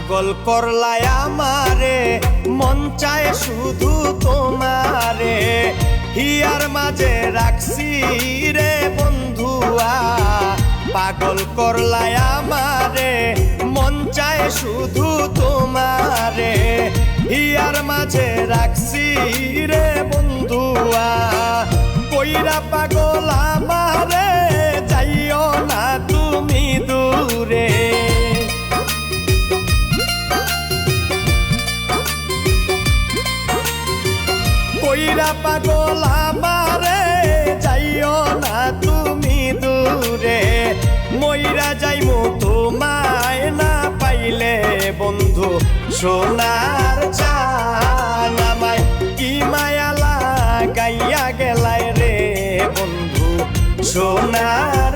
পাগল করলাই আমারে, মন চায় শুধু তোমারে, হিয়ার মাঝে রাখছি রে বন্ধুয়া। পাগল করলাই আমারে, মন চায় শুধু তোমারে, হিয়ার মাঝে রাখছি রে বন্ধুয়া। কইরা পাগল আমারে, যাইও না তুমি দূরে। কইরা পাগল আমারে, যাইও না তুমি দূরে। মইরা যাইমু তোমায় না পাইলে বন্ধু, সোনার চান আমায় কি মায়া লাগাইয়া গেলাই রে বন্ধু, সোনার